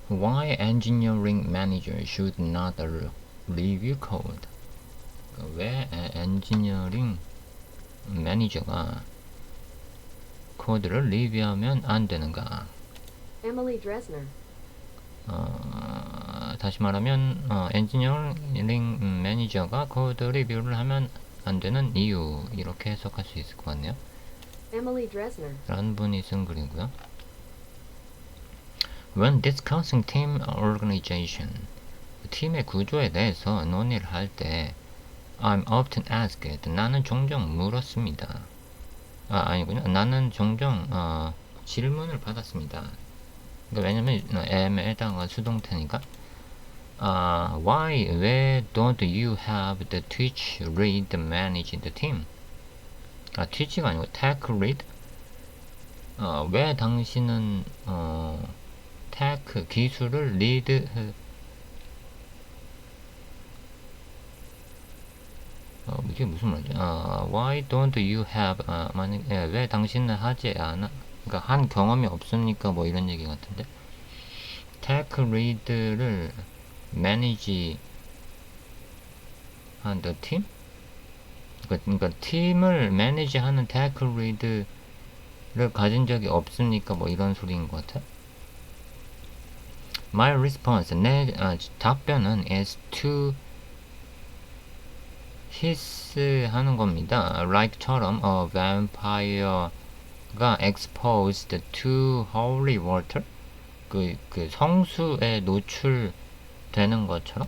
Why engineering manager should not review code? 왜 엔지니어링 매니저가 코드를 리뷰하면 안 되는가? Emily Dresner. 다시 말하면 엔지니어링 매니저가 코드 리뷰를 하면 안 되는 이유, 이렇게 해석할 수 있을 것 같네요. Emily Dresner. 라는 분이 쓴 글이고요. When discussing team organization, 팀의 구조에 대해서 논의를 할 때 I'm often asked, 나는 종종 물었습니다. 아니군요. 나는 종종 질문을 받았습니다. 그러니까 왜냐면 am에다가 수동태니까 why, 왜 don't you have the teach, read, manage the team? teach가 아니고 tech, read? 왜 당신은 tech, 기술을 lead 이게 무슨 말이지? why don't you have 왜 당신은 하지 않아? 그러니까 한 경험이 없으니까 뭐 이런 얘기 같은데 tech lead를 manage 한 the team? 그러니까 팀을 manage 하는 tech lead를 가진 적이 없으니까 뭐 이런 소리인 것 같아. My response, 내 답변은 is to hiss 하는 겁니다. Like처럼 a vampire가 exposed to holy water, 그 성수에 노출되는 것처럼.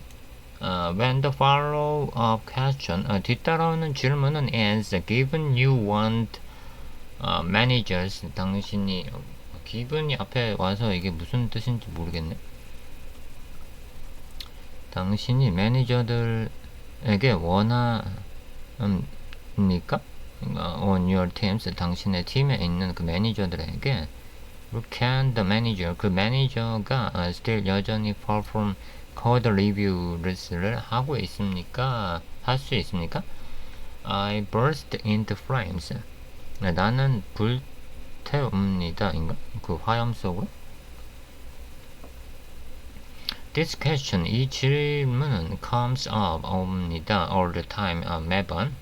When the follow-up question, 뒤따라오는 질문은 is given you want managers, 당신이 기분이 앞에 와서 이게 무슨 뜻인지 모르겠네. 당신이 매니저들에게 원합니까? On your teams, 당신의 팀에 있는 그 매니저들에게 can the manager, 그 매니저가 still 여전히 perform code review를 하고 있습니까? 할 수 있습니까? I burst into flames. 나는 불태웁니다. 인가? 그 화염 속으로. This question, 이 질문은 comes up, 옵니다. all the time, 매번.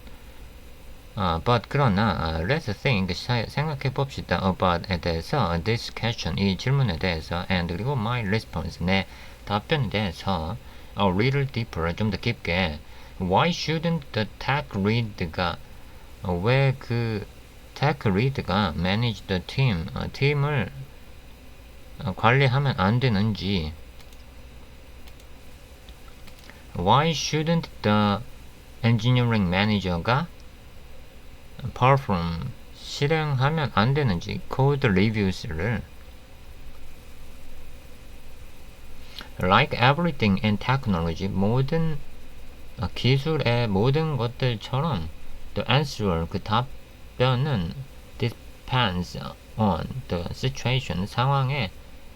But 그러나 let's think, 생각해 봅시다. about에 대해서, this question, 이 질문에 대해서, and 그리고 my response, 내 답변에 대해서 a little deeper, 좀 더 깊게. Why shouldn't the tech lead가 왜 그 tech lead가 manage the team, 팀을 관리하면 안 되는지. Why shouldn't the engineering manager가 perform, 실행하면 안 되는지 code reviews를 like everything in technology, 모든 기술의 모든 것들처럼 the answer, 그 답변은 depends on the situation, 상황에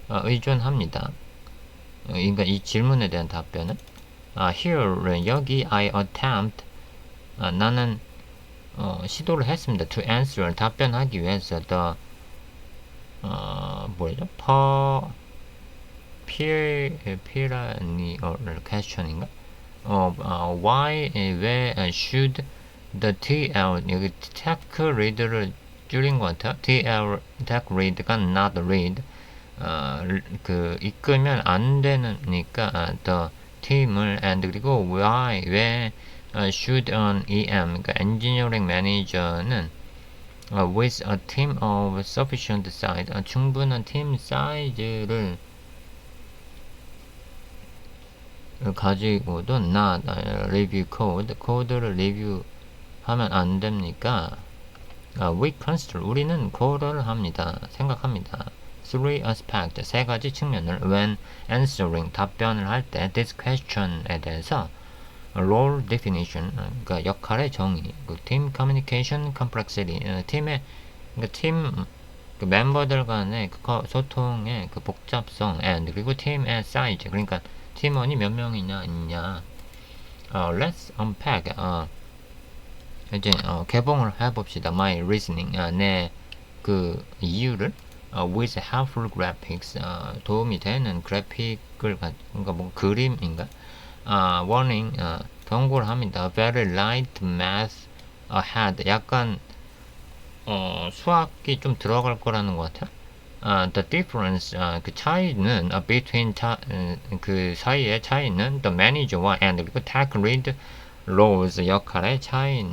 의존합니다. 그러니까 이 질문에 대한 답변은 here, 여기 I attempt, 나는 시도를 했습니다. to answer, 답변하기 위해서 the 뭐죠? perennial question인가? why, 왜 should the TL, 여기 tech read를 줄인 것 같아요. TL, tech read가 not read, 그 이끌면 안 되니까 the 팀을, and 그리고 why, 왜 should an EM, 그러니까 engineering manager는 with a team of sufficient size, 충분한 팀 사이즈를 가지고도 not review code, 코드를 리뷰하면 안 됩니까? we consider, 우리는 고려를 합니다. 생각합니다. three aspect, 세 가지 측면을 when answering, 답변을 할 때 this question에 대해서 role definition, 그러니까 역할의 정의, team communication complexity, 팀의 그러니까 팀 그 멤버들 간의 그 소통의 그 복잡성, and 그리고 팀의 size, 그러니까 팀원이 몇 명이냐 있냐. Let's unpack. 이제 개봉을 해봅시다. My reasoning, 내 그 이유를 with helpful graphics, 도움이 되는 그래픽을 그러니까 뭐 그림인가? warning, 경고를 합니다. Very light math ahead. 약간 수학이 좀 들어갈 거라는 것 같아요. The difference, 그 차이는 between 그 사이의 차이는 the manager와 and 그리고 tech lead roles 역할의 차이.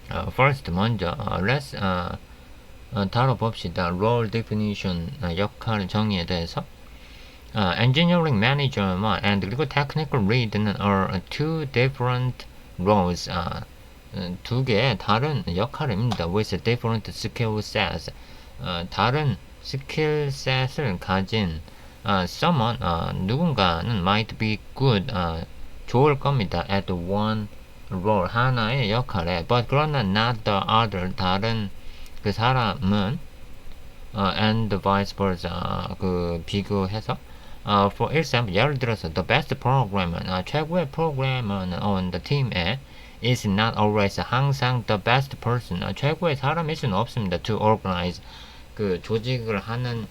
First 먼저 let's 다뤄봅시다. Role definition, 역할 정의에 대해서. Engineering manager와 and 그리고 technical lead는 are two different roles. 두 개의 다른 역할입니다. With different skill sets. 다른 스킬셋을 가진 someone, 누군가는 might be good, 좋을 겁니다. At one role, 하나의 역할에. But 그러나 not the other, 다른 그 사람은 and vice versa, 그 비교해서. For example, 예를 들어서 the best programmer, 최고의 프로그래머는 on the team에 is not always, 항상 the best person, 최고의 사람일 수는 없습니다. To organize, 그 조직을 하는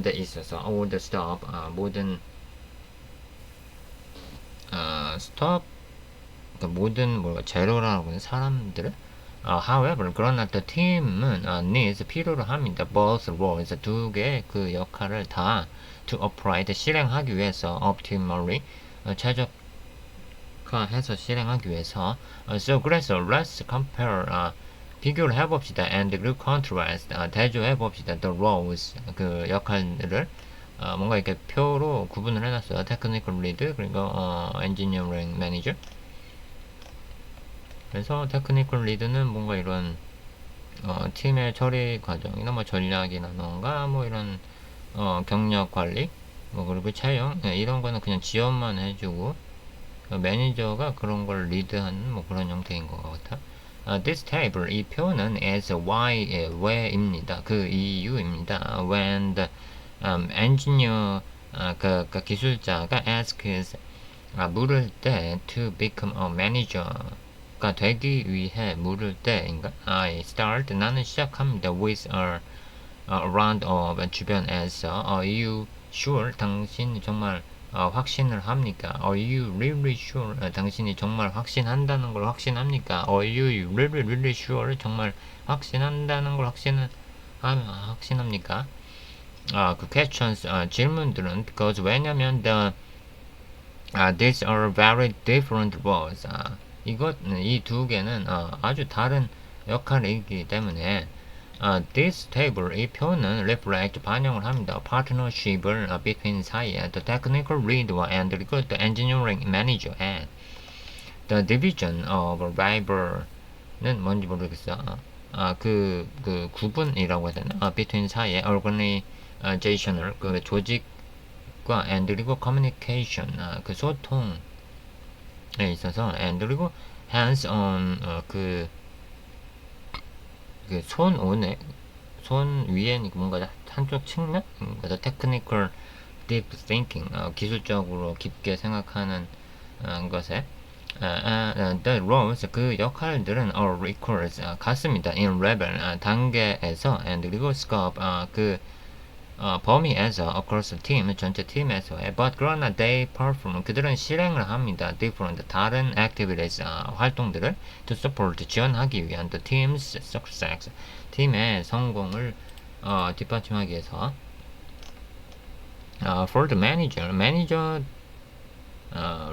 데 있어서 all the stuff, 모든 stuff, 그러니까 모든 재료라고 하는 사람들을. However, 그러나 the team은 needs, 필요로 합니다. Both roles, 두 개의 그 역할을 다 to operate, 실행하기 위해서 optimally, 최적화해서 실행하기 위해서. So 그래서 let's compare, 비교를 해봅시다. And 그리고 contrast, 대조해봅시다. The roles, 그 역할들을 뭔가 이렇게 표로 구분을 해놨어요. Technical lead 그리고 engineering manager. 그래서 테크니컬 리드는 뭔가 이런 팀의 처리 과정이나 뭐 전략이나 뭐 이런 경력 관리, 뭐 그리고 채용, 이런 거는 그냥 지원만 해주고, 매니저가 그런 걸 리드하는 뭐 그런 형태인 것 같아. This table, 이 표는 is why, 왜입니다. 그 이유입니다. When the engineer, 그 기술자가 asks, 물을 때 to become a manager, 가 되기 위해 물을 때인가? I start, 나는 시작합니다. With a round of, 주변에서. Are you sure? 당신이 정말 확신을 합니까? Are you really sure? 당신이 정말 확신한다는 걸 확신합니까? Are you really sure? 정말 확신한다는 걸 확신합니까? 그 questions, 질문들은 because, 왜냐면 these are very different roles. 이 두 개는 아주 다른 역할이기 때문에 this table, 이 표는 reflect, 반영을 합니다. partnership을 between 사이에 the technical lead와 and 그리고 the engineering manager and the division of labor는 뭔지 모르겠어. 그 구분이라고 해야 되나? between 사이에 organizational, 그 조직과 and 그리고 communication, 그 소통 있어서 and 그리고 hands on, 손 위에 뭔가 한쪽 측면, 그래서 technical deep thinking, 기술적으로 깊게 생각하는 것에. The roles, 그 역할들은 are requires, 같습니다. in level, 단계에서 and 그리고 scope, 그 범위에서 across team, 전체 팀에서의. But 그러나 they perform, 그들은 실행을 합니다. different, 다른 activities, 활동들을 to support, 지원하기 위한 the team's success, 팀의 성공을 뒷받침하기 위해서. For the manager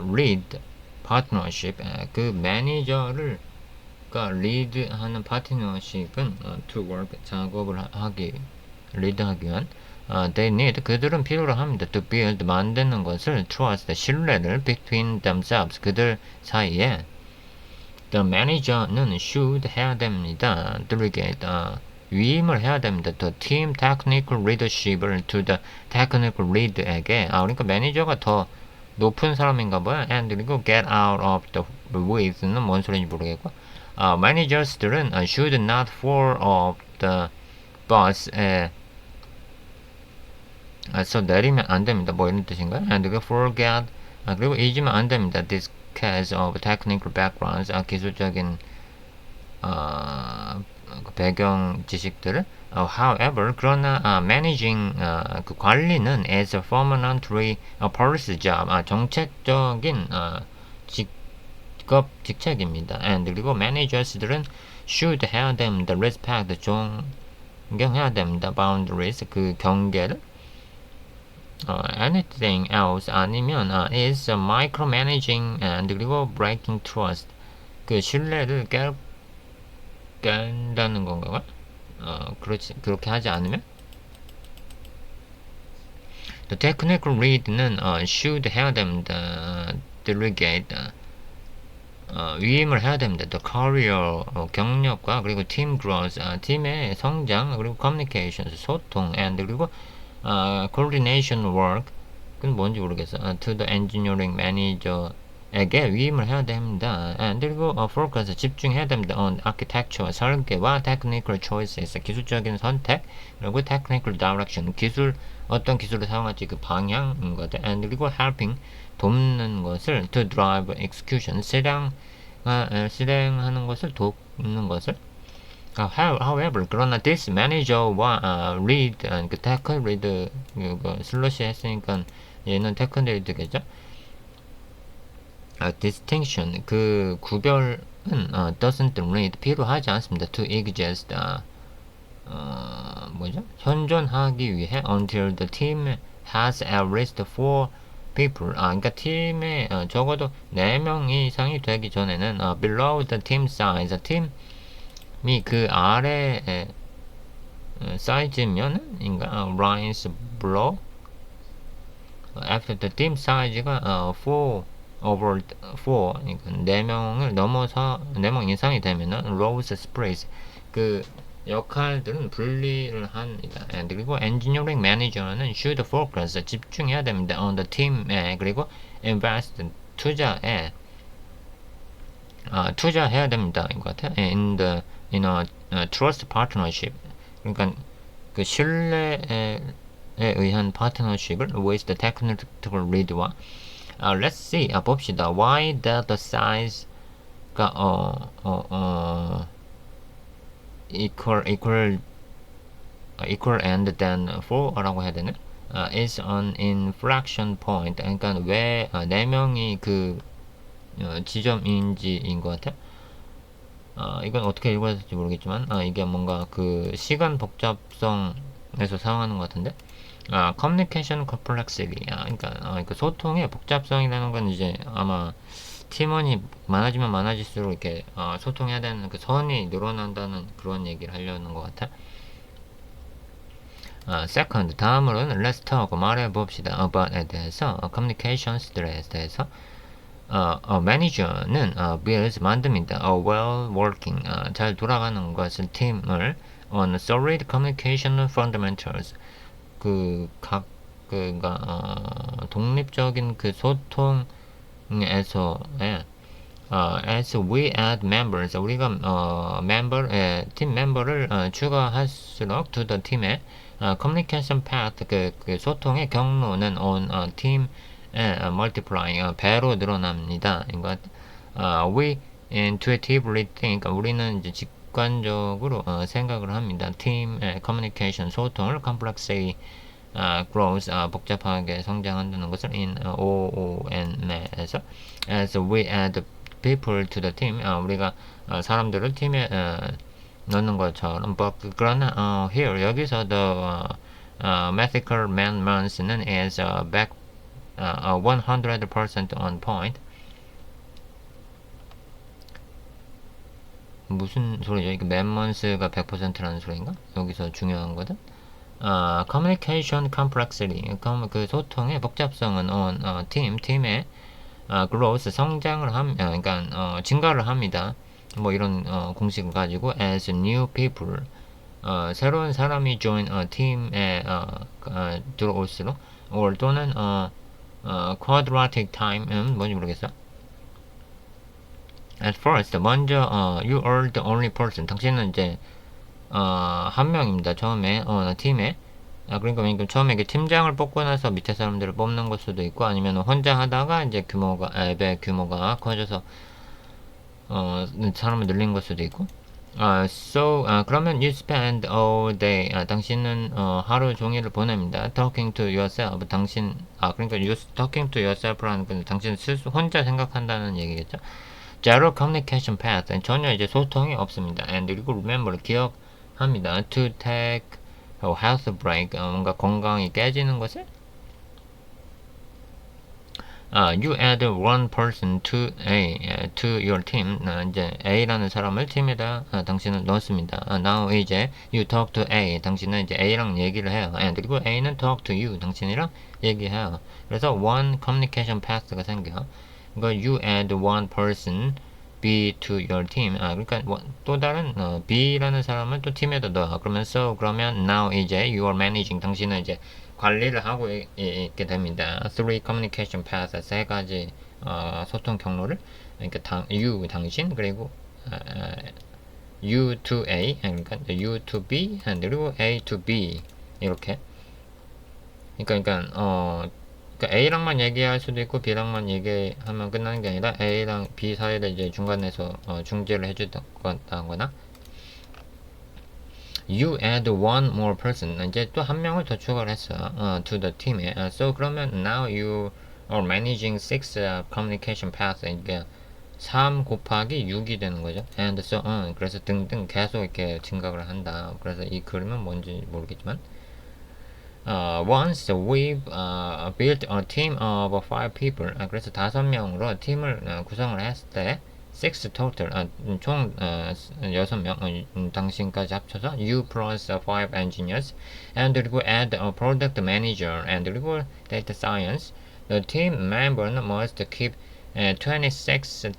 lead partnership, 그 매니저를 리드하는 파트너십은 to work, 작업을 리드하기 위한. They need, 그들은 필요로 합니다. To build, 만드는 것을. Trust, 신뢰를. Between themselves, 그들 사이에. The manager는 should, 해야 됩니다. delegate, 위임을 해야 됩니다. The team technical leadership을 to the technical lead에게. 그러니까 매니저가 더 높은 사람인가 봐요. And 그리고 get out of the way는 뭔 소리인지 모르겠고. managers들은 should not fall off the bus에 서 내리면 안 됩니다. 뭐 이런 뜻인가요? And 그리고 forget, 그리고 잊으면 안 됩니다. This case of technical backgrounds, 기술적인 그 배경 지식들을 however 그러나 managing 그 관리는 is a permanently policy job 정책적인 직업 직책입니다. and 그리고 managers들은 should 해야 됩니다. respect 존경해야 됩니다. boundaries 그 경계를 anything else 아니면 is micromanaging and 그리고 breaking trust 그 신뢰를 깬다는 건가? 그렇지 그렇게 하지 않으면 the technical lead는 should 해야 됩니다. delegate 위임을 해야 됩니다. the career 경력과 그리고 team growth 팀의 성장 그리고 communications 소통 and 그리고 coordination work 그건 뭔지 모르겠어. to the engineering manager에게 위임을 해야 됩니다. 그리고 focus 집중해야 됩니다. on architecture 설계와 technical choices 기술적인 선택 그리고 technical direction 어떤 기술을 사용할지 그 방향인 것들. 그리고 helping 돕는 것을 to drive execution 실행하는 것을 돕는 것을. However, 그러나 this manager와 lead, 그 테크 리드 슬러시 했으니까 얘는 테크 리드겠죠? distinction 그 구별은 doesn't need 필요하지 않습니다. to exist 뭐죠? 현존하기 위해 until the team has at least 4 people 그러니까 팀에 적어도 4명 이상이 되기 전에는 below the team size 팀이 그 아래 사이즈면인가 rise below after the team size가 4 over 4 그러니까 4명을 넘어서 4명 이상이 되면은 rose splits 그 역할들은 분리를 합니다. 그리고 engineering manager는 should focus 집중해야 됩니다. on the team에 그리고 invest 투자에 투자해야 됩니다. 인 것 같아요. in a trust partnership 그러니까 그 신뢰에 의한 파트너십을 with the technical lead와 let's see 봅시다. why that the size가 equal and then 4라고 해야 되나? is an inflection point. 그러니까 왜 4명이 그 지점인지인 것 같아요. 이건 어떻게 읽어야 될지 모르겠지만 이게 뭔가 그 시간 복잡성에서 사용하는 것 같은데 communication complexity 그러니까 그 소통의 복잡성이라는 건 이제 아마 팀원이 많아지면 많아질수록 이렇게 소통해야 되는 그 선이 늘어난다는 그런 얘기를 하려는 것 같아. second 다음으로는 let's talk 말해봅시다. about에 대해서 communications들에 대해서 manager는 builds 만듭니다. well working 잘 돌아가는 것을 팀을 on solid communication fundamentals 그가 독립적인 그 소통 에서 as we add members 우리가 팀 멤버를 추가할수록 to the 팀의 communication path 그 소통의 경로는 on 팀에 multiplying 배로 늘어납니다. 이것 we intuitively think 우리는 이제 직관적으로 생각을 합니다. 팀의 communication 소통을 complexly grows 복잡하게 성장한다는 것을 in OON에서 as we add people to the team 우리가 사람들을 팀에 넣는 것처럼 but 그러나 here 여기서 the methical man-months는 is back 100% on point 무슨 소리죠? 이게 man-months가 100%라는 소리인가? 여기서 중요한 거든? communication complexity 그 소통의 복잡성은 on 팀의 growth 성장을 그러니까 증가를 합니다. 뭐 이런 공식을 가지고 as new people 새로운 사람이 join 팀에 들어올수록 or 또는 quadratic time은 뭔지 모르겠어. at first 먼저 you are the only person 당신은 이제 한 명입니다. 처음에 팀에 그러니까 처음에 팀장을 뽑고 나서 밑에 사람들을 뽑는 걸 수도 있고 아니면 혼자 하다가 이제 앱의 규모가 커져서 사람을 늘린 걸 수도 있고 그러면 you spend all day. 당신은 하루 종일을 보냅니다. Talking to yourself. 그러니까 you talking to yourself라는 건 당신 혼자 생각한다는 얘기겠죠. Zero communication path. 전혀 이제 소통이 없습니다. And 그리고 remember 기억합니다. To take a health break. 뭔가 건강이 깨지는 것을 you add one person to your team. 이제 A라는 사람을 팀에다 당신은 넣습니다. Now 이제 you talk to A. 당신은 이제 A랑 얘기를 해요. 그리고 A는 talk to you. 당신이랑 얘기해요. 그래서 one communication path가 생겨요. 그러니까 you add one person B to your team. 그러니까 또 다른 B라는 사람을 또 팀에다 넣어. 그러면 now 이제 you are managing. 당신은 이제 관리를 하고 있게 됩니다. Three communication paths, 세 가지 소통 경로를, 그러니까 you 당신, 그리고 you to A, 그러니까 you to B, 그리고 A to B 이렇게. 그러니까 A랑만 얘기할 수도 있고 B랑만 얘기하면 끝나는 게 아니라 A랑 B 사이를 이제 중간에서 중재를 해주다거나. You add one more person. 이제 또 한 명을 더 추가를 했어. to the team에. So 그러면 now you are managing 6 communication paths. 그러니까 3 곱하기 6이 되는 거죠. And so on. 그래서 등등 계속 이렇게 증가를 한다. 그래서 이 그림은 뭔지 모르겠지만. Once we've built a team of 5 people. 그래서 5명으로 팀을 구성을 했을 때 6 total, 총 6명, 당신까지 합쳐서 you plus 5 engineers, and 그리고 add a product manager, and 그리고 data science. The team member must keep 26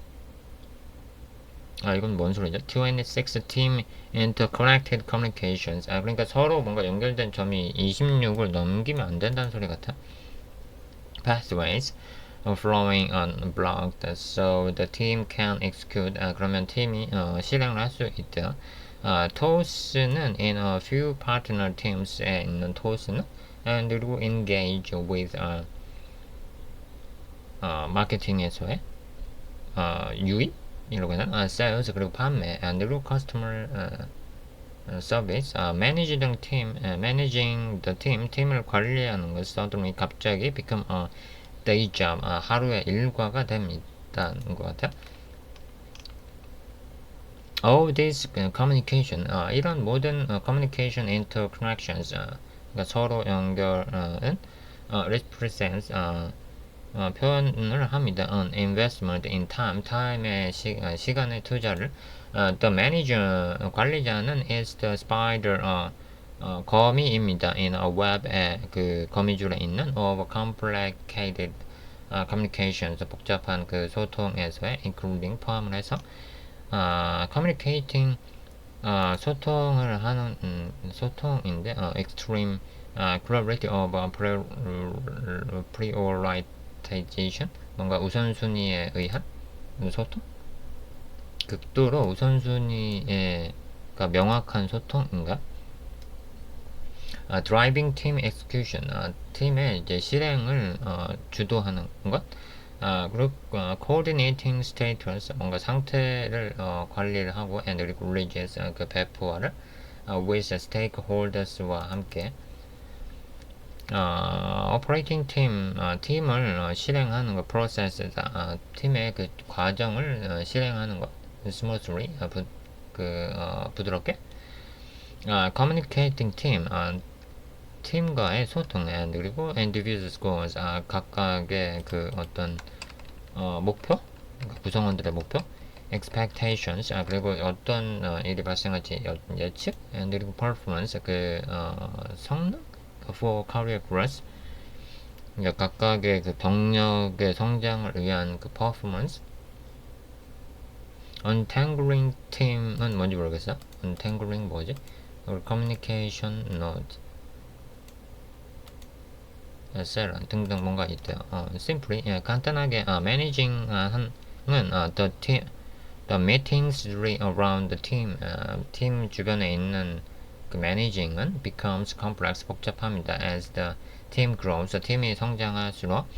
이건 뭔 소리죠? 26 team interconnected communications. 그러니까 서로 뭔가 연결된 점이 26을 넘기면 안 된다는 소리 같아. Pathways flowing unblocked, so the team can execute. 그러면 팀이 실행을 할 수 있대요. TOS는 in a few partner teams에 있는 TOS는, and 그리고 engage with 마케팅에서의 유입 이라고 해야 되나? sales 그리고 판매, and 그리고 customer service. managing the team, 팀을 관리하는 것 suddenly 갑자기 become a day job, 하루의 일과가 됩니다는 것 같아요. All this communication, 이런 모든 communication interconnections, 그러니까 서로 연결은 represents 표현을 합니다. An investment in time, time의 시간의 투자를. The manager, 관리자는 is the spider, 거미입니다. In a web의 그 거미줄에 있는 of complicated communications, 복잡한 그 소통에서의 including 포함을 해서 communicating, 소통을 하는 소통인데 extreme clarity of prioritization, 뭔가 우선순위에 의한 소통, 극도로 우선순위에 명확한 소통인가. driving team execution, 팀의 이제 실행을 주도하는 것. 그리고 coordinating status, 뭔가 상태를 관리를 하고, and 그리고 releases, 그 배포를 with stakeholders와 함께. operating team, 팀을 실행하는 것, process다, 팀의 그 과정을 실행하는 것, smoothly, 부드럽게. communicating team, 팀과의 소통, and 그리고 individual goals, 각각의 그 어떤 목표, 구성원들의 목표, expectations, 그리고 어떤 일이 발생할지 예측, and 그리고 performance, 그 성능, for career growth, 그러니까 각각의 그 경력의 성장을 위한 그 performance. untangling team은 뭔지 모르겠어. untangling 뭐지? communication node, 셀 등등 뭔가 있대요. simply, 간단하게 managing은 the meetings around the team, 팀 주변에 있는 그 managing은 becomes complex, 복잡합니다. as the team grows, 팀이 성장할수록.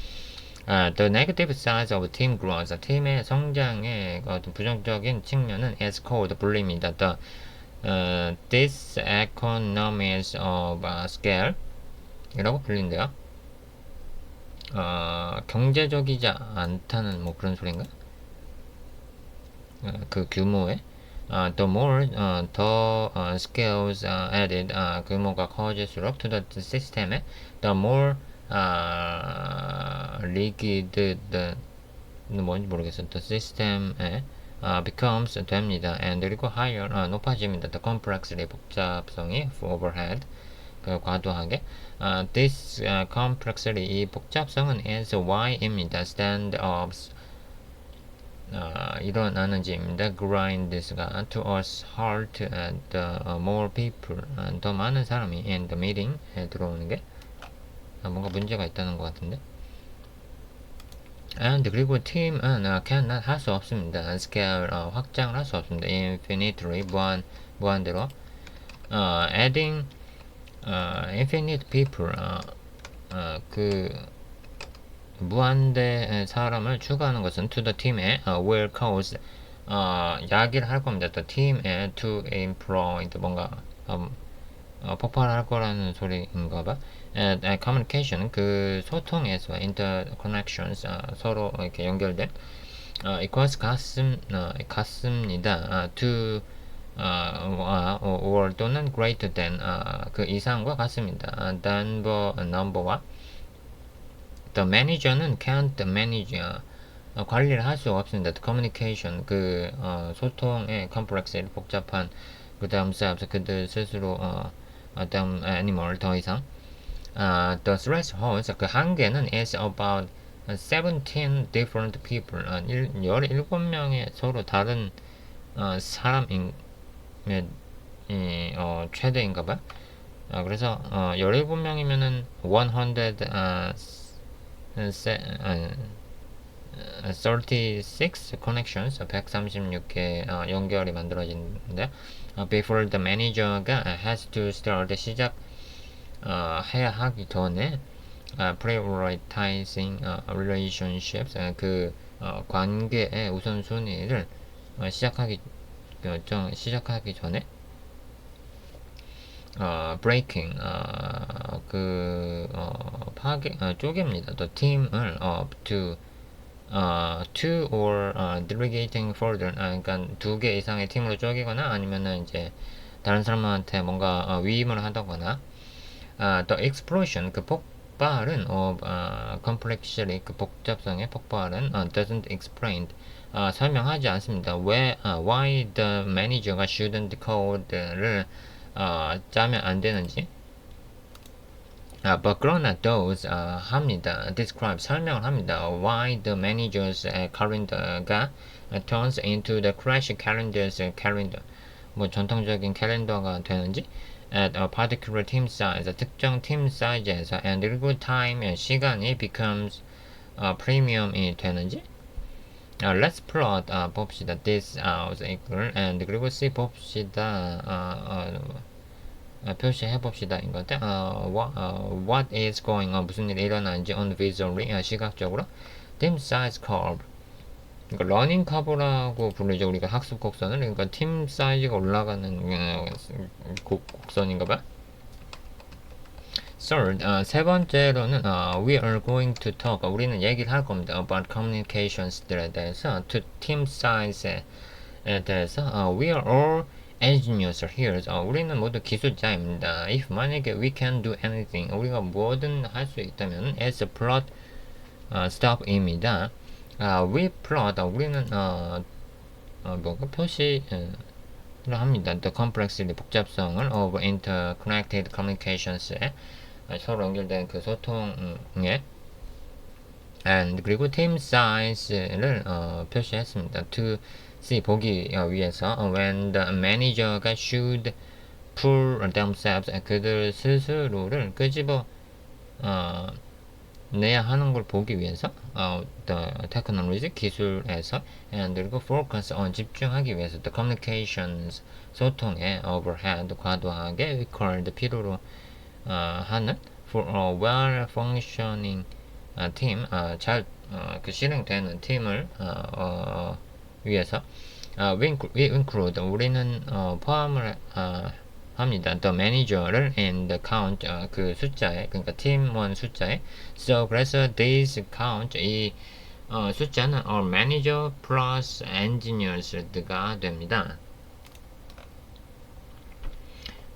The negative sides of team growth, 팀의 성장의 어떤 부정적인 측면은 is called 불립니다. The diseconomies of scale 이라고 불린대요. 경제적이지 않다는 뭐 그런 소린가? 그 규모에 the more 더 scales added 규모가 커질수록 to the system에 the more rigid the 뭔지 모르겠어. the system에 becomes 됩니다. and 그리고 higher 높아집니다. the complexity 복잡성이 overhead 그 과도하게 this complexity 이 복잡성은 is why입니다. stand-ups 일어나는지입니다. grinds가 to us halt the more people 더 많은 사람이 in the meeting에 들어오는 게 뭔가 문제가 있다는 것 같은데. and 그리고 팀은 cannot 할 수 없습니다. scale 확장을 할 수 없습니다. infinitely 무한대로 adding infinite people 그 무한대 사람을 추가하는 것은 to the team에 will cause 야기를 할 겁니다. the team에 to employ 뭔가 폭발할 거라는 소리인가 봐. and communication 그 소통에서 interconnections 서로 이렇게 연결된 equals 같습니다. to or 또는 greater than 그 이상과 같습니다. number와 the manager는 can't manage 관리를 할 수 없습니다. the communication 그 소통의 complexity 복잡한 그 themselves 그들 스스로 them animal 더 이상 the threshold 그 한계는 is about 17 different people 17명의 서로 다른 사람인 최대인가봐. 그래서 17명이면은 36 connections 136개 연결이 만들어지는데 before the manager가 has to start 해야 하기 전에 prioritizing relationships 그 관계의 우선순위를 시작하기 전에 breaking 파괴 쪼갭니다. the team을 up to two or delegating further 그러니까 2개 이상의 팀으로 쪼개거나 아니면은 이제 다른 사람한테 뭔가 위임을 하다거나 the explosion 그 폭발은 of complexity 그 복잡성의 폭발은 doesn't explain 설명하지 않습니다. 왜 why the manager가 shouldn't code를 짜면 안 되는지. but 그러나 does 합니다. describe 설명을 합니다. why the manager's calendar가 turns into the crash calendar's calendar 뭐 전통적인 캘린더가 되는지 at a particular team size 특정 팀 사이즈에서 and 그리고 time 시간이 becomes premium이 되는지. let's plot 봅시다. this out equal and 그리고 C 봅시다. 표시해 봅시다. 이것들 what is going on 무슨 일이 일어나는지 on visually 시각적으로 team size curve 그러니까 러닝 커브라고 부르죠. 우리가 학습 곡선을 그러니까 팀 사이즈가 올라가는 곡선인가 봐. Third, 세 번째로는 we are going to talk 우리는 얘기를 할 겁니다. about communications들에 대해서 to team size에 대해서 we are all engineers here. 우리는 모두 기술자입니다. if 만약에 we can do anything 우리가 뭐든 할 수 있다면 as a plot stop입니다. we plot 우리는 뭔가 표시를 합니다. the complexity 복잡성을 of interconnected communications에 서로 연결된 그 소통에 and 그리고 team size를 표시했습니다. to see 보기 위해서 when the manager가 should pull themselves 그들 스스로를 끄집어 내야 하는 걸 보기 위해서 the technology 기술에서 and 그리고 focus on 집중하기 위해서 the communications 소통에 overhead 과도하게 required 필요로 하는 for a well functioning 팀, 잘 그 실행되는 팀을 위해서 we include 우리는 포함을 합니다. The manager를 in the count 그 숫자에 그러니까 팀원 숫자에 so 그래서 this count 이 숫자는 our manager plus engineers가 됩니다.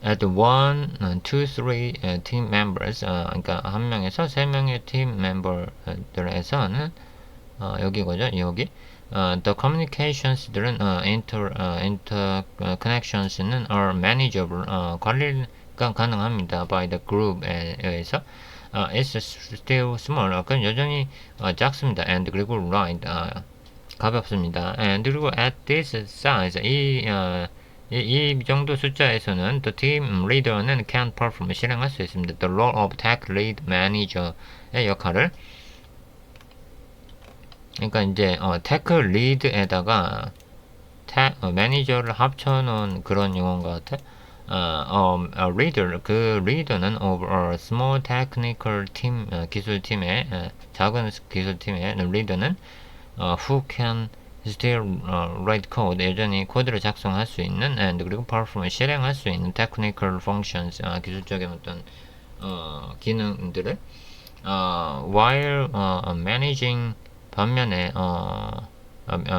At one, two, three team members 그러니까 한 명에서 세 명의 팀 멤버들에서는 여기거죠. 여기 the communications들은 interconnections는 are manageable 관리가 가능합니다. by the group에 의해서 it's still small 그건 여전히 작습니다. and 그리고 light 가볍습니다. and 그리고 at this size 이 정도 숫자에서는 the team leader는 can perform 실행할 수 있습니다. The role of tech lead manager의 역할을 그러니까 이제 테크 리드에다가 매니저를 합쳐놓은 그런 용어인 것 같아. leader 그 리더는 of a small technical team 기술팀의 작은 기술팀의 리더는 who can still write code 여전히 코드를 작성할 수 있는 and 그리고 perform 실행할 수 있는 technical functions 기술적인 어떤 기능들을 while managing 반면에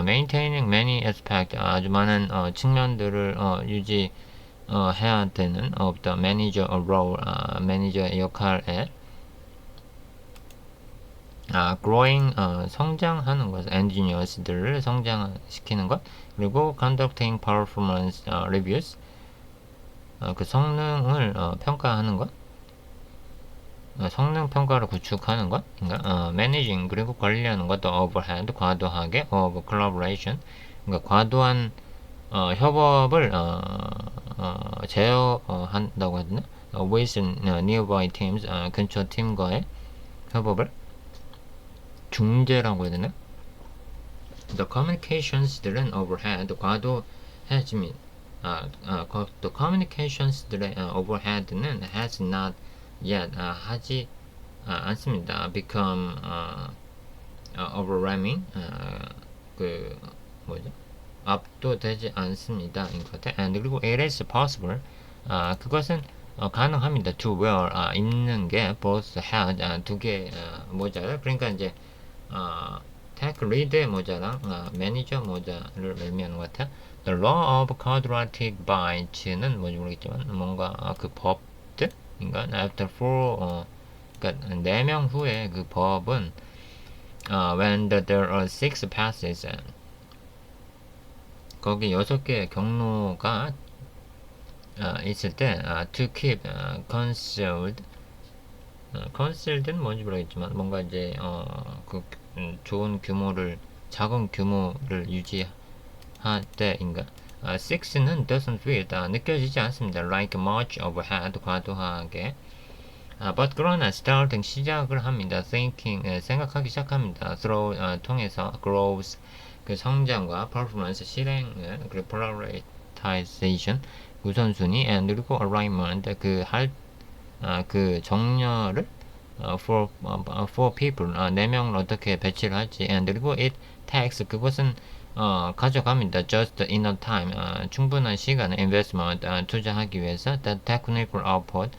maintaining many aspects 아주 많은 측면들을 유지해야 되는 of the manager role 매니저의 역할에 growing 성장하는 것, engineers들을 성장시키는 것, 그리고 conducting performance reviews 그 성능을 평가하는 것, 성능 평가를 구축하는 것, 그러니까 managing 그리고 관리하는 것, overhead 과도하게 of collaboration 그러니까 과도한 협업을 제어한다고 해야 되나? with nearby teams 근처 팀과의 협업을 중재라고 해야 되나? The communications들은 overhead 과도해집니다. the communications들의 overhead는 has not yet 하지 않습니다. become overwhelming 그 뭐죠? 압도되지 않습니다. 인 것 같아. and 그리고 it is possible 그것은 가능합니다. to wear 입는 게 both hat 두 개 모자를 그러니까 이제 tech lead의 모자랑 매니저 모자를 의미하는 것 같아. The law of quadratic bites는 뭔지 모르겠지만 뭔가 그 법들인가 after four 그러니까 4명 후에 그 법은 when there are 6 passes 거기 6개의 경로가 있을 때 to keep concealed concealed는 뭔지 모르겠지만 뭔가 이제 좋은 규모를 작은 규모를 유지할 때인가 6는 doesn't feel 느껴지지 않습니다. like much overhead 과도하게 but 그러나 starting 시작을 합니다. thinking 생각하기 시작합니다. through 통해서 growth 그 성장과 performance 실행을 그리고 prioritization 우선순위 and 그리고 alignment 그 정렬을 for people 4명을 어떻게 배치를 할지 and 그리고 it takes 그것은 가져갑니다. just enough time 충분한 시간을 investment 투자하기 위해서 the technical output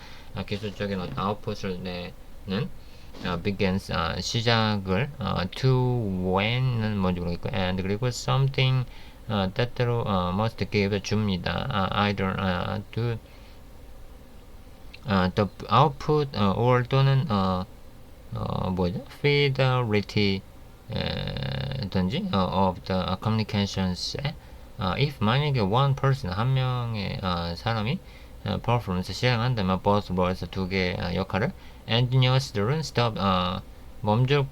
기술적인 아웃풋을 내는 begins 시작을 to when은 뭔지 모르겠고 and 그리고 something 때때로 must give 줍니다. either to the output or 또는 뭐죠? fidelity 든지 of the communications if 만약에 one person 한 명의 사람이 performance 실행한다면 both roles 두 개의 역할을 engineers들은 stop 멈출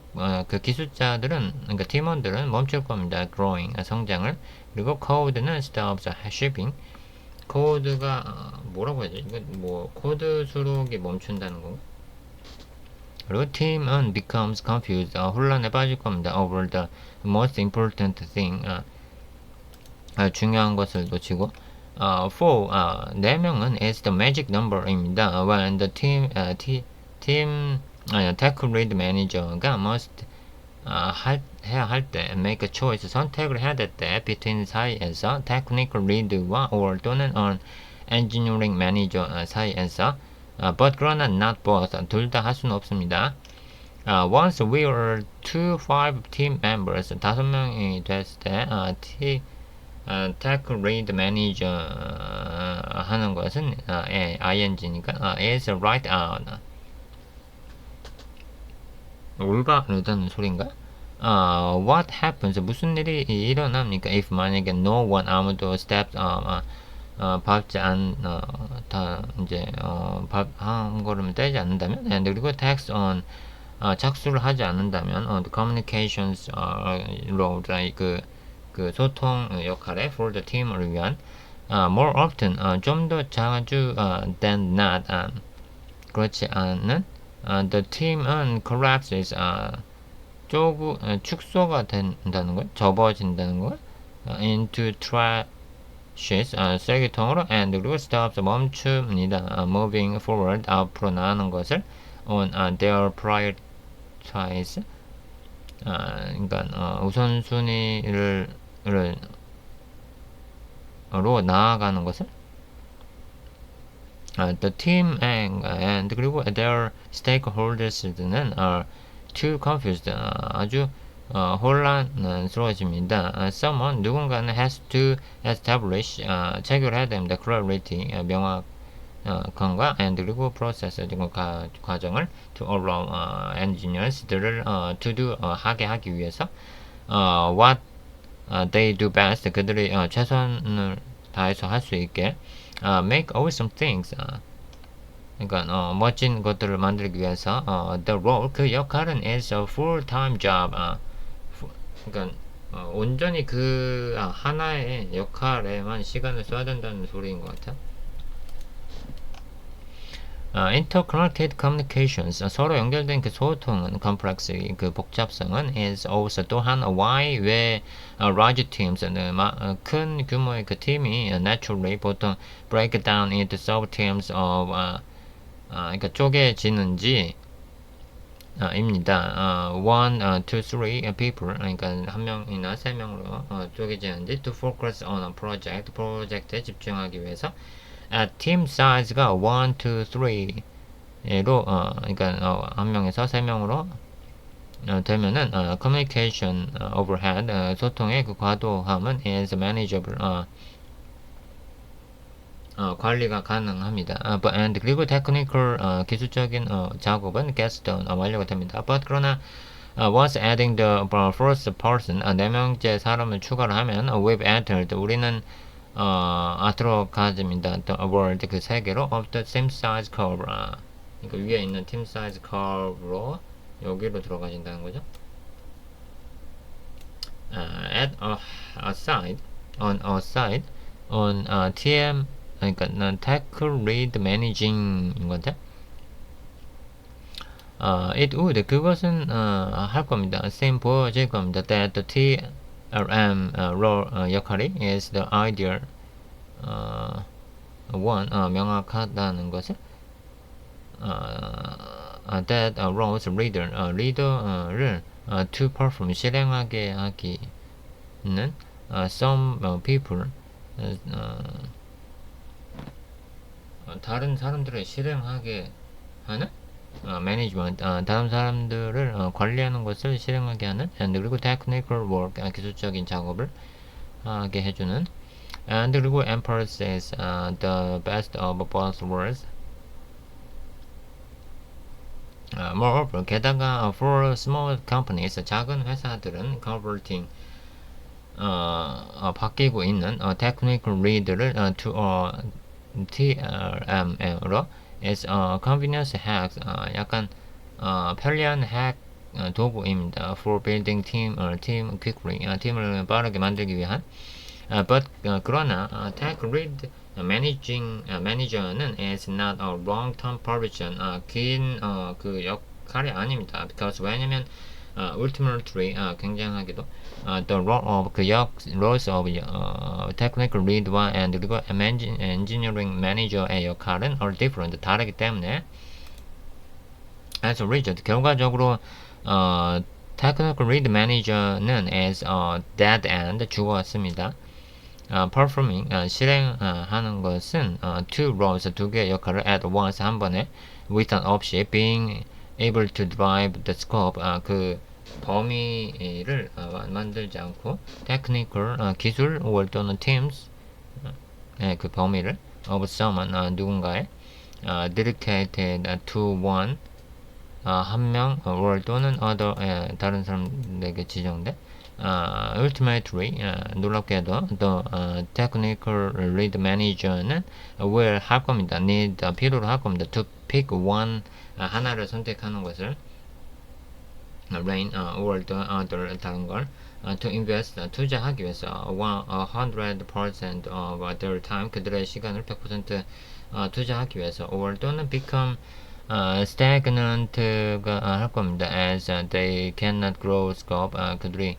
그 기술자들은 그러니까 팀원들은 멈출 겁니다. growing 성장을 그리고 code는 stops shipping 코드가 뭐라고 해야지? 이거 뭐 코드 수록이 멈춘다는 거. 그리고 team은 becomes confused 혼란에 빠질 겁니다. over the most important thing 중요한 것을 놓치고 for 4명은 is the magic number입니다. when the team 테크 리드 매니저가 must 해야 할 때 make a choice 선택을 해야 될 때 between 사이에서 technical lead와 or 또는 on engineering manager 사이에서 but 그러나 not both 둘 다 할 수는 없습니다. Once we are to 5 team members 5명이 됐을 때 tech lead manager 하는 것은 ing니까 is right out 올바르다는 소린가? What happens? 무슨 일이 일어납니까? If 만약에 no one 아무도 steps 밟지 다 이제 한 걸음을 떼지 않는다면, and 그리고 takes on 착수를 하지 않는다면, the communications role 그 소통 역할에 for the team을 위한 more often 좀 더 자주 than not 그렇지 않은 the team은 collapses 축소가 된다는 거예요. 접어진다는 거예요. into trashes 쓰레기통으로 and 그리고 stops 멈춥니다. moving forward 앞으로 나가는 것을 on their prioritize 그러니까 우선순위를 로 나아가는 것을 the team and 그리고 their stakeholders는 are too confused 아주 혼란스러워집니다. Someone 누군가는 has to establish 체결해야 됩니다. clarity 명확함과 and 그리고 process 그리고 과정을 to allow engineers들을 to do 하게 하기 위해서 what they do best 그들이 최선을 다해서 할 수 있게 make awesome things 그러니까 멋진 것들을 만들기 위해서 the role 그 역할은 is a full-time job 그러니까 온전히 그 하나의 역할에만 시간을 써야 된다는 소리인 것 같아요. Interconnected communications 서로 연결된 그 소통은 complex 그 복잡성은 is also 또한 why 왜 large teams 큰 규모의 그 팀이 naturally 보통 break down into sub teams of 그러니까 쪼개지는지 입니다. 1, 2, 3 people 그러니까 한 명이나 세 명으로 쪼개지는지 to focus on a project 프로젝트에 집중하기 위해서 team size가 1, 2, 3로 그러니까 한 명에서 세 명으로 되면은 communication overhead 소통의 그 과도함은 is manageable 관리가 가능합니다. and 그리고 technical 기술적인 작업은 gets done 완료가 됩니다. but 그러나 once adding the first person 4명째 사람을 추가를 하면 we've entered 우리는 들어가집니다. the world 그 세계로 of the same size curve 그러니까 위에 있는 team size curve로 여기로 들어가진다는 거죠. at a side on TM 그러니까 tech lead managing인 건데 it would 그것은 할 겁니다. same 보여질 겁니다. that the TRM role 역할이 is the ideal one 명확하다는 것을 that roles leader 리더를 to perform 실행하게 하기는 some people 다른 사람들을 실행하게 하는 management 다른 사람들을 관리하는 것을 실행하게 하는 and 그리고 technical work 기술적인 작업을 하게 해주는 and 그리고 emphasizes the best of both worlds moreover 게다가 for small companies 작은 회사들은 converting 바뀌고 있는 technical lead를 to TRM으로 is convenience hack 약간 편리한 핵 도구입니다. for building team quickly 팀을 빠르게 만들기 위한 but 그러나 tech lead manager는 is not a long-term provision 긴 그 역할이 아닙니다. because 왜냐면 ultimately 굉장하게도 the role of 그 roles of technical lead와 and 그리고 engineering manager의 역할은 are different 다르기 때문에 as a result, 결과적으로 technical lead manager는 as a dead end 죽었습니다. performing 실행하는 것은 two roles 두 개의 역할을 at once 한 번에 without 없이 being able to drive the scope 그 범위를 만들지 않고 technical 기술 or 또는 teams 그 범위를 of someone 누군가의 dedicated to one 한 명 or 또는 other 다른 사람에게 지정된 ultimately 놀랍게도 the technical lead manager는 will 할 겁니다. need 필요로 할 겁니다. to pick one 하나를 선택하는 것을 rain or the other 다른 걸 to invest 투자하기 위해서 100% of their time 그들의 시간을 100% 투자하기 위해서 or 또는 become stagnant가 할 겁니다. as they cannot grow scope 그들이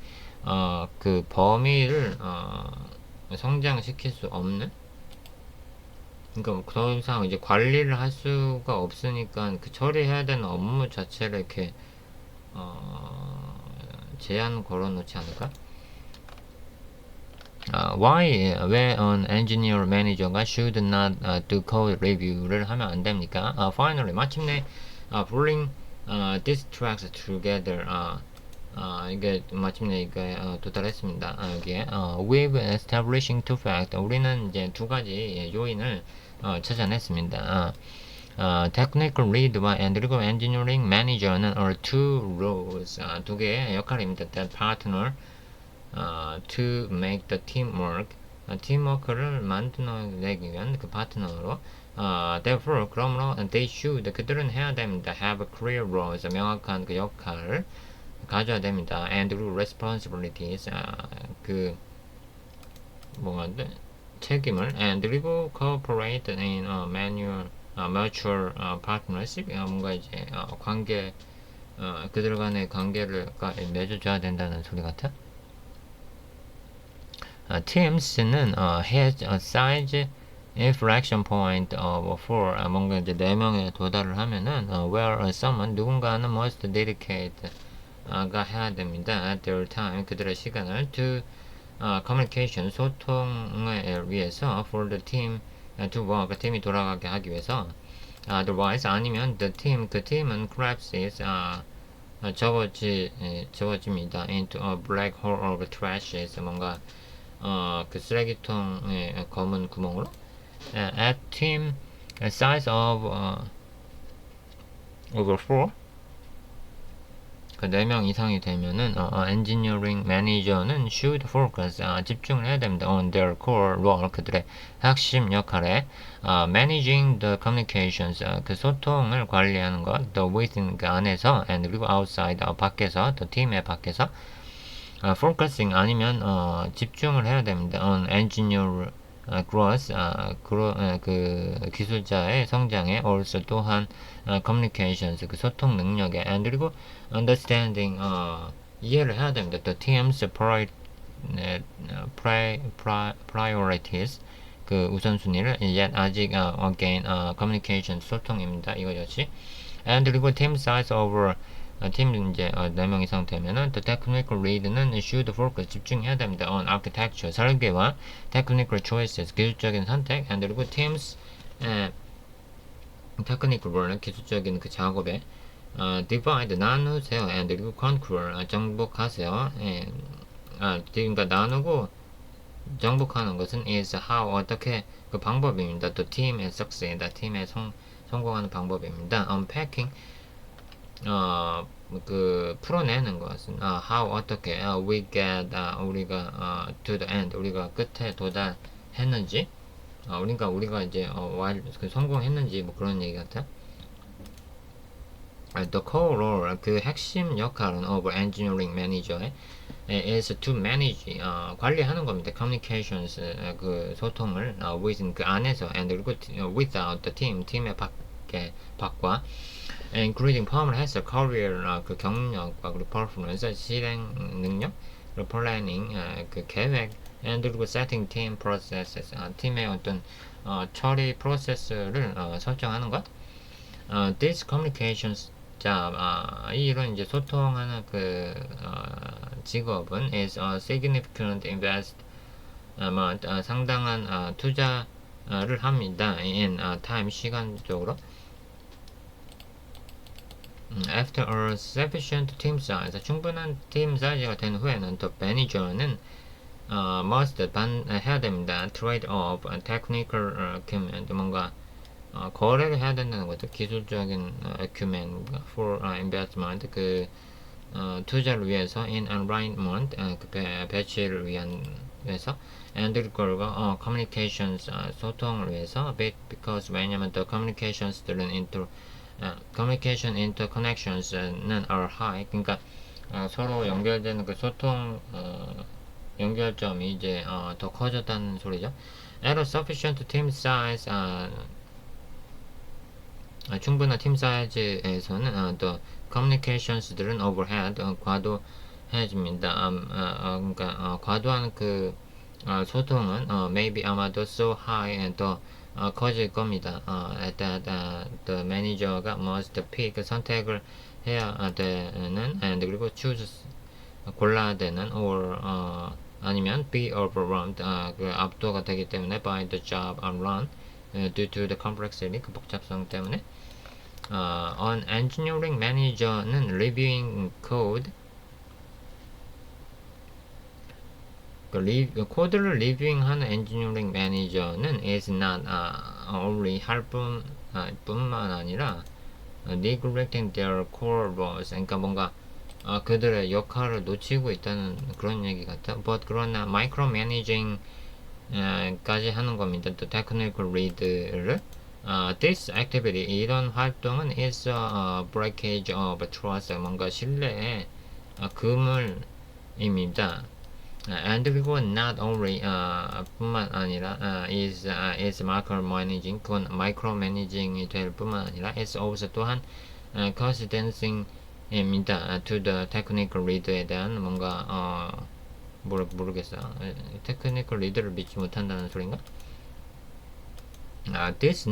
그 범위를 성장시킬 수 없는 그러니까 더 이상 이제 관리를 할 수가 없으니까 그 처리해야 되는 업무 자체를 이렇게 제한 걸어놓지 않을까? Why 왜 an engineer manager가 should not do code review를 하면 안 됩니까? Finally 마침내 bring these tracks together 이게 마침내 이게 도달했습니다. 여기에 with establishing two facts 우리는 이제 두 가지 요인을 찾아냈습니다. technical lead와 그리고 engineering manager는 are two roles 두 개의 역할입니다. that partner to make the team work 팀워크를 만들어내기 위한 그 파트너로 therefore 그러므로 they should 그들은 해야 됩니다. have clear roles 명확한 그 역할을 가져야 됩니다. and responsibilities 그 뭐가 책임을 and 그리고 cooperate in mutual partnership 뭔가 이제 관계 그들 간의 관계를 맺어줘야 된다는 소리 같아. Teams는 has a size inflection point of 4 뭔가 이제 4명에 도달을 하면은 where someone 누군가는 must dedicate 가 해야 됩니다. at their time 그들의 시간을 to communication 소통을 위해서 for the team to work 팀이 돌아가게 하기 위해서 otherwise 아니면 the team 그 팀은 collapses 접어집니다. into a black hole of trashes 뭔가 그 쓰레기통의 검은 구멍으로 at team size of over 4 그 4명 이상이 되면은 engineering manager는 should focus 집중을 해야 됩니다. on their core role 그들의 핵심 역할에 managing the communications 그 소통을 관리하는 것 the within 그 안에서 and 그리고 outside 밖에서 the 팀의 밖에서 focusing 아니면 집중을 해야 됩니다. on engineer growth 그 기술자의 성장에 also 또한 communications 그 소통 능력에 and 그리고 understanding 이해를 해야 됩니다. the team's priorities 그 우선순위를 yet 아직 again communication 소통입니다. 이거 역시 and 그리고 team size over 팀 이제 4명 이상 되면은 the technical lead는 should focus 집중해야 됩니다. on architecture 설계와 technical choices 기술적인 선택 and 그리고 teams technical work 기술적인 그 작업에 divide 나누세요 and 그리고 conquer 정복하세요. 그러니까 나누고 정복하는 것은 is how 어떻게 그 방법입니다. the team is succeed 팀의 성공하는 방법입니다. unpacking 그 풀어내는 것은 how 어떻게 we get 우리가 to the end 우리가 끝에 도달했는지 우리가 이제 그 성공했는지 뭐 그런 얘기 같아. The core role 그 핵심 역할은 of engineering manager의 is to manage 관리하는 겁니다. communications 그 소통을 within 그 안에서 and 그리고 without the team 팀의 밖과 including 포함을 해서 career 그 경력과 그리고 performance 실행 능력 그리고 planning 그 계획 and 그리고 setting team processes 팀의 어떤 처리 프로세스를 설정하는 것. These communications job. 이런 이제 소통하는 직업은 is a significant investment. 상당한 투자를 합니다. in time, 시간적으로. After a sufficient team size, 충분한 팀 사이즈가 된 후에는 또 매니저는 must 해야 됩니다. trade off technical acumen, 뭔가 거래를 해야 된다는 거죠. 기술적인 acumen for investment, 투자를 위해서, in alignment, 배치를 위해서, and 그리고 communications, 소통을 위해서, because 왜냐면 the communications들은 communication interconnections는 are high. 그러니까 서로 연결되는 그 소통 연결점이 이제 더 커졌다는 소리죠. At a sufficient team size, 충분한 팀 사이즈에서는 the communications들은 overhead, 과도해집니다. 그러니까 과도한 소통은 maybe 아마도 so high 더 커질 겁니다. At that, the manager가 must pick, 선택을 해야 되는, and 그리고 choose, 골라야 되는, or 아니면 be overwhelmed, 압도가 되기 때문에 by the job run, due to the complexity, 복잡성 때문에. An engineering manager는 reviewing code, 코드를 리뷰잉하는 엔지니어링 매니저는 is not only 뿐만 아니라 neglecting their core roles, 그러니까 뭔가 그들의 역할을 놓치고 있다는 그런 얘기 같아. But 그러나 micromanaging 까지 하는 겁니다. 또 technical lead를. This activity, 이런 활동은 is a breakage of trust, 뭔가 신뢰의 그물입니다. And 그리고 not only 뿐만 아니라 is micromanaging, 그건 micromanaging이 될 뿐만 아니라 is also 또한 considencing입니다. to the technical lead에 대한 뭔가 모르겠어. 테크니컬 리더를 믿지 못한다는 소린가? This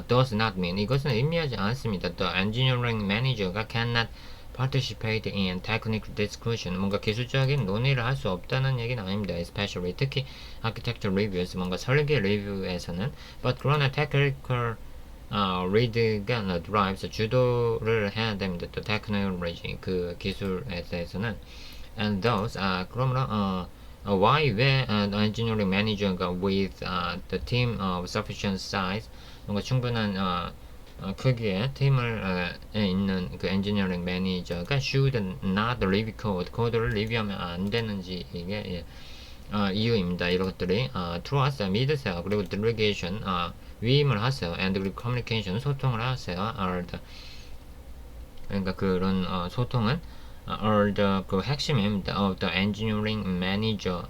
does not mean, 이것은 의미하지 않습니다. The engineering manager가 cannot participate in technical discussion, 뭔가 기술적인 논의를 할 수 없다는 얘기는 아닙니다. Especially, 특히 architecture reviews, 뭔가 설계 리뷰에서는. But 그러나 technical lead가 drives, 주도를 해야 됩니다. 또 technology, 그 기술에 대해서는. And those, 그러므로 why, 왜 engineering manager가 with the team of sufficient size, 뭔가 충분한 크기의 팀을 있는 그 엔지니어링 매니저가 should not review code, 코드를 리뷰하면 안 되는지, 이게 이유입니다. 이런 것들이 trust, 믿으세요. 그리고 delegation, 위임을 하세요. and 그리고 communication, 소통을 하세요. are the, 그러니까 그런 소통은 are the 핵심입니다. of the engineering manager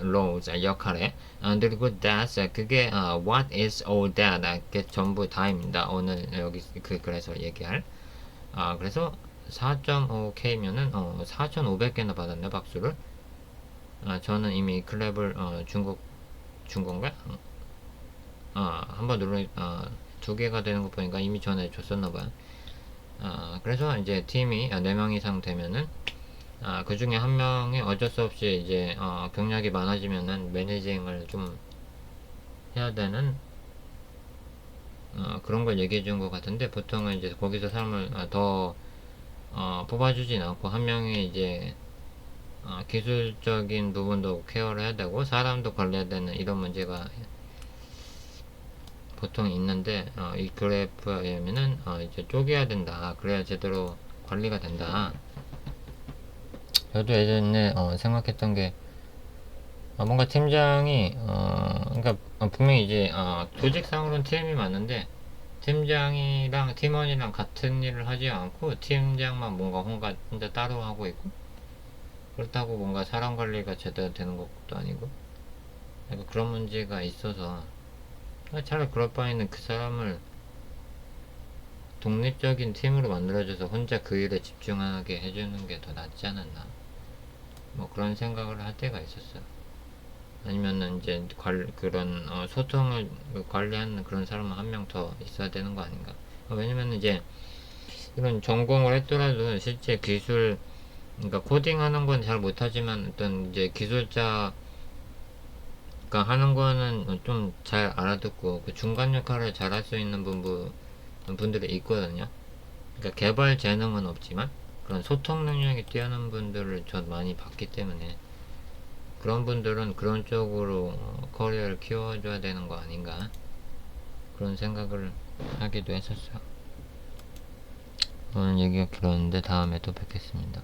roles, 역할에. 그리고 that's, 그게 what is all that, 그게 전부 다입니다. 오늘 여기 그래서 얘기할. 그래서 4.5K면은 4,500개나 받았네, 박수를. 저는 이미 클랩을 준 건가? 한번 누르 2개가 되는 거 보니까 이미 전에 줬었나봐요. 그래서 이제 팀이 4명 이상 되면은 그 중에 한 명이 어쩔 수 없이 이제 경력이 많아지면은 매니징을 좀 해야 되는 그런 걸 얘기해 준 것 같은데, 보통은 이제 거기서 사람을 더 뽑아주진 않고 한 명이 이제 기술적인 부분도 케어를 해야 되고 사람도 관리해야 되는 이런 문제가 보통 있는데, 이 그래프에 의하면은 이제 쪼개야 된다. 그래야 제대로 관리가 된다. 저도 예전에 생각했던 게 뭔가 팀장이 그러니까 분명히 이제 조직상으로는 팀이 많은데 팀장이랑 팀원이랑 같은 일을 하지 않고 팀장만 뭔가 혼자 따로 하고 있고, 그렇다고 뭔가 사람 관리가 제대로 되는 것도 아니고, 약간 그런 문제가 있어서 차라리 그럴 바에는 그 사람을 독립적인 팀으로 만들어줘서 혼자 그 일에 집중하게 해주는 게 더 낫지 않았나, 뭐 그런 생각을 할 때가 있었어요. 아니면은 이제 그런 소통을 관리하는 그런 사람은 한 명 더 있어야 되는 거 아닌가. 왜냐면 이제 이런 전공을 했더라도 실제 기술, 그러니까 코딩하는 건 잘 못하지만 어떤 이제 기술자가 하는 거는 좀 잘 알아듣고 그 중간 역할을 잘 할 수 있는 분들이 있거든요. 그러니까 개발 재능은 없지만 그런 소통 능력이 뛰어난 분들을 전 많이 봤기 때문에 그런 분들은 그런 쪽으로 커리어를 키워줘야 되는 거 아닌가 그런 생각을 하기도 했었어요. 오늘 얘기가 길었는데 다음에 또 뵙겠습니다.